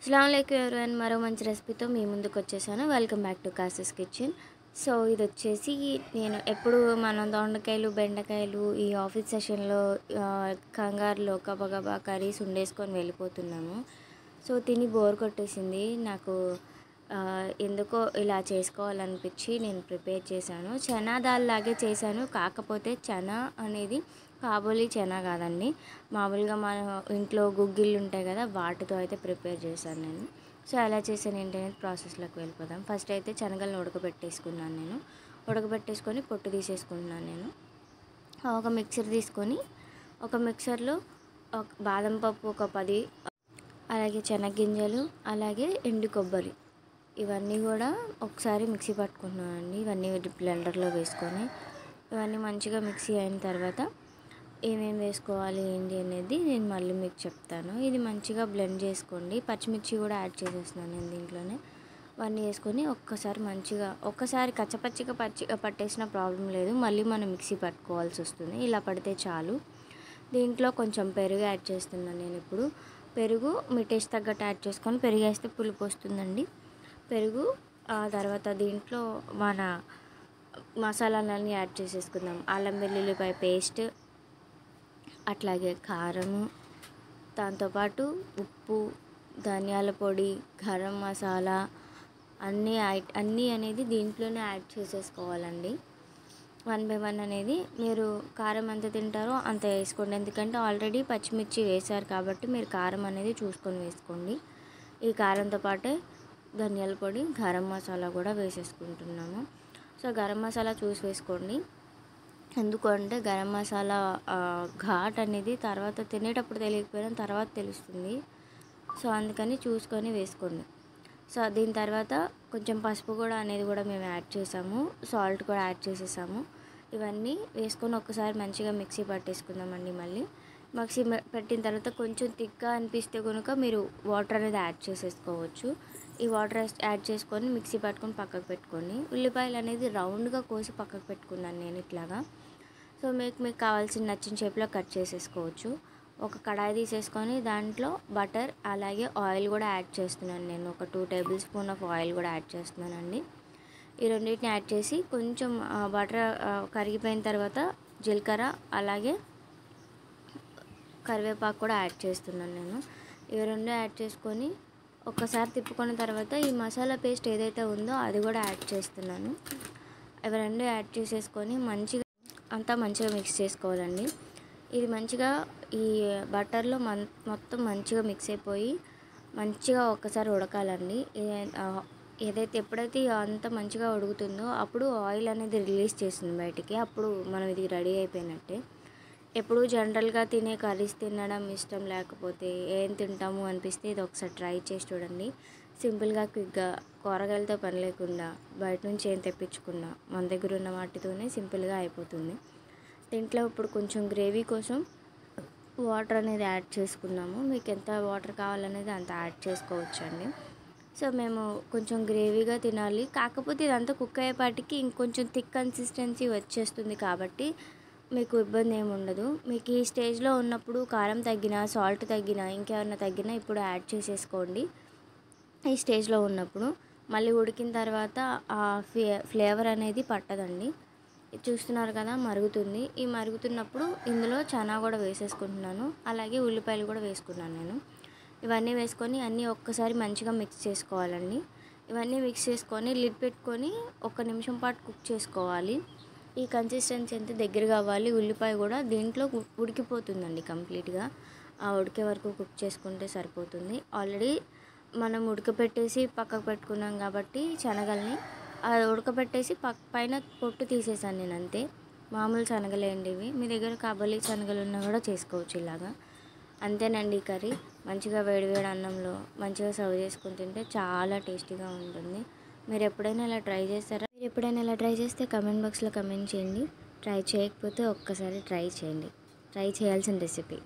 అస్సలాముఅలైకుం everyone, మరో మంచి రెసిపీతో మీ ముందుకు వచ్చేసాను. Welcome back to కాసిస్ kitchen. So ఇది వచ్చేసి నేను ఎప్పుడు మనం దొండకాయలు బెండకాయలు ఈ ఆఫీస్ సెషన్లో కంగారులో గబగబా కర్రీస్ వండేసుకొని వెళ్ళిపోతున్నాము. సో తిని బోర్ కొట్టేసింది నాకు. ఎందుకో ఇలా చేసుకోవాలనిపించి నేను ప్రిపేర్ చేశాను. చనా దాల్ లాగే చేశాను, కాకపోతే చనా అనేది కాబూలీ చనా కాదండి, మామూలుగా మన ఇంట్లో గుగ్గిళ్ళు ఉంటాయి కదా, వాటితో అయితే ప్రిపేర్ చేశాను నేను. సో ఎలా చేశాను ఏంటనేది ప్రాసెస్లోకి వెళ్ళిపోదాం. ఫస్ట్ అయితే శనగలను ఉడకబెట్టేసుకున్నాను నేను. ఉడకబెట్టేసుకొని పొట్టు తీసేసుకుంటున్నాను నేను. ఒక మిక్సర్ తీసుకొని ఒక మిక్సర్లో ఒక బాదం పప్పు ఒక 10, అలాగే శనగ్గింజలు, అలాగే ఎండు కొబ్బరి, ఇవన్నీ కూడా ఒకసారి మిక్సీ పట్టుకుంటున్నానండి. ఇవన్నీ బ్లెండర్లో వేసుకొని ఇవన్నీ మంచిగా మిక్సీ అయిన తర్వాత ఏమేమి వేసుకోవాలి ఏంటి అనేది నేను మళ్ళీ మీకు చెప్తాను. ఇది మంచిగా బ్లెండ్ చేసుకోండి. పచ్చిమిర్చి కూడా యాడ్ చేసేస్తున్నాను నేను దీంట్లోనే. ఇవన్నీ వేసుకొని ఒక్కసారి కచ్చపచ్చిగా పట్టేసిన ప్రాబ్లం లేదు, మళ్ళీ మనం మిక్సీ పట్టుకోవాల్సి వస్తుంది. ఇలా పడితే చాలు. దీంట్లో కొంచెం పెరుగు యాడ్ చేస్తున్నాను నేను ఇప్పుడు. పెరుగు మీ టేస్ట్ తగ్గట్టు యాడ్ చేసుకొని, పెరుగు వేస్తే పులుపు వస్తుందండి. పెరుగు తర్వాత దీంట్లో మన మసాలాలన్నీ యాడ్ చేసేసుకుందాం. అల్లం వెల్లుల్లిపాయ పేస్ట్, అట్లాగే కారము, దాంతోపాటు ఉప్పు, ధనియాల పొడి, గరం మసాలా అన్నీ అనేది దీంట్లోనే యాడ్ చేసేసుకోవాలండి. 1 by 1 అనేది మీరు కారం ఎంత తింటారో అంత వేసుకోండి. ఎందుకంటే ఆల్రెడీ పచ్చిమిర్చి వేశారు కాబట్టి మీరు కారం అనేది చూసుకొని వేసుకోండి. ఈ కారంతో పాటే ధనియాల పొడి, గరం మసాలా కూడా వేసేసుకుంటున్నాము. సో గరం మసాలా చూసి వేసుకోండి. ఎందుకంటే గరం మసాలా ఘాట్ అనేది తర్వాత తినేటప్పుడు తెలియకపోయినా తర్వాత తెలుస్తుంది. సో అందుకని చూసుకొని వేసుకోండి. సో దీని తర్వాత కొంచెం పసుపు కూడా అనేది కూడా మేము యాడ్ చేసాము, సాల్ట్ కూడా యాడ్ చేసేసాము. ఇవన్నీ వేసుకొని ఒక్కసారి మంచిగా మిక్సీ పట్టేసుకుందామండి. మళ్ళీ మిక్సీ పెట్టిన తర్వాత కొంచెం థిక్గా అనిపిస్తే కనుక మీరు వాటర్ అనేది యాడ్ చేసేసుకోవచ్చు. ఈ వాటర్ యాడ్ చేసుకొని మిక్సీ పట్టుకొని పక్కకు పెట్టుకొని, ఉల్లిపాయలు అనేది రౌండ్గా కోసి పక్కకు పెట్టుకున్నాను నేను ఇట్లాగా. సో మీకు కావాల్సిన నచ్చిన షేప్లో కట్ చేసేసుకోవచ్చు. ఒక కడాయి తీసేసుకొని దాంట్లో బటర్ అలాగే ఆయిల్ కూడా యాడ్ చేస్తున్నాను నేను. ఒక 2 టేబుల్ స్పూన్ ఆఫ్ ఆయిల్ కూడా యాడ్ చేస్తున్నానండి. ఈ రెండింటిని యాడ్ చేసి కొంచెం బటర్ కరిగిపోయిన తర్వాత జీలకర్ర అలాగే కరివేపాకు కూడా యాడ్ చేస్తున్నాను నేను. ఇవి రెండు యాడ్ చేసుకొని ఒక్కసారి తిప్పుకున్న తర్వాత ఈ మసాలా పేస్ట్ ఏదైతే ఉందో అది కూడా యాడ్ చేస్తున్నాను. ఇవి రెండు యాడ్ చేసేసుకొని మంచిగా మిక్స్ చేసుకోవాలండి. ఇది మంచిగా ఈ బటర్లో మొత్తం మంచిగా మిక్స్ అయిపోయి మంచిగా ఒక్కసారి ఉడకాలండి. ఎప్పుడైతే అంత మంచిగా ఉడుకుతుందో అప్పుడు ఆయిల్ అనేది రిలీజ్ చేస్తుంది బయటికి, అప్పుడు మనం ఇది రెడీ అయిపోయినట్టే. ఎప్పుడు జనరల్గా తినే కర్రీస్ తినడం ఇష్టం లేకపోతే ఏం తింటాము అనిపిస్తే ఇది ఒకసారి ట్రై చేసి చూడండి. సింపుల్గా క్విక్గా కూరగాయలతో పని లేకుండా బయట నుంచి ఏం తెప్పించుకున్నా మన దగ్గర ఉన్న వాటితోనే సింపుల్గా అయిపోతుంది. దీంట్లో ఇప్పుడు కొంచెం గ్రేవీ కోసం వాటర్ అనేది యాడ్ చేసుకున్నాము. మీకు ఎంత వాటర్ కావాలనేది అంత యాడ్ చేసుకోవచ్చండి. సో మేము కొంచెం గ్రేవీగా తినాలి, కాకపోతే ఇదంతా కుక్ అయ్యేపాటికి ఇంకొంచెం థిక్ కన్సిస్టెన్సీ వచ్చేస్తుంది కాబట్టి మీకు ఇబ్బంది ఏమి ఉండదు. మీకు ఈ స్టేజ్లో ఉన్నప్పుడు కారం తగ్గినా సాల్ట్ తగ్గినా ఇంకేమన్నా తగ్గినా ఇప్పుడు యాడ్ చేసేసుకోండి. ఈ స్టేజ్లో ఉన్నప్పుడు మళ్ళీ ఉడికిన తర్వాత ఆ ఫ్లేవర్ అనేది పట్టదండి. చూస్తున్నారు కదా మరుగుతుంది. ఈ మరుగుతున్నప్పుడు ఇందులో చనా కూడా వేసేసుకుంటున్నాను, అలాగే ఉల్లిపాయలు కూడా వేసుకున్నాను నేను. ఇవన్నీ వేసుకొని అన్నీ ఒక్కసారి మంచిగా మిక్స్ చేసుకోవాలండి. ఇవన్నీ మిక్స్ చేసుకొని లిడ్ పెట్టుకొని 1 నిమిషం పాటు కుక్ చేసుకోవాలి. ఈ కన్సిస్టెన్సీ అంతా దగ్గరగా అవ్వాలి. ఉల్లిపాయ కూడా దీంట్లో ఉడికిపోతుందండి కంప్లీట్గా. ఆ ఉడికే వరకు కుక్ చేసుకుంటే సరిపోతుంది. ఆల్రెడీ మనం ఉడకపెట్టేసి పక్కకు పెట్టుకున్నాం కాబట్టి శనగల్ని అది ఉడకబెట్టేసి పైన పొట్టు తీసేసాను నేను, అంతే. మామూలు శనగలేండి ఇవి. మీ దగ్గర కాబూలీ శనగలు ఉన్నా కూడా చేసుకోవచ్చు ఇలాగా. అంతేనండి కర్రీ. మంచిగా వేడివేడి అన్నంలో మంచిగా సర్వ్ చేసుకుని తింటే చాలా టేస్టీగా ఉంటుంది. మీరు ఎప్పుడైనా ఇలా ట్రై చేస్తారా? మీరు ఎప్పుడైనా ఇలా ట్రై చేస్తే కమెంట్ బాక్స్లో కమెంట్ చేయండి. ట్రై చేయకపోతే ఒక్కసారి ట్రై చేయండి. ట్రై చేయాల్సిన రెసిపీ.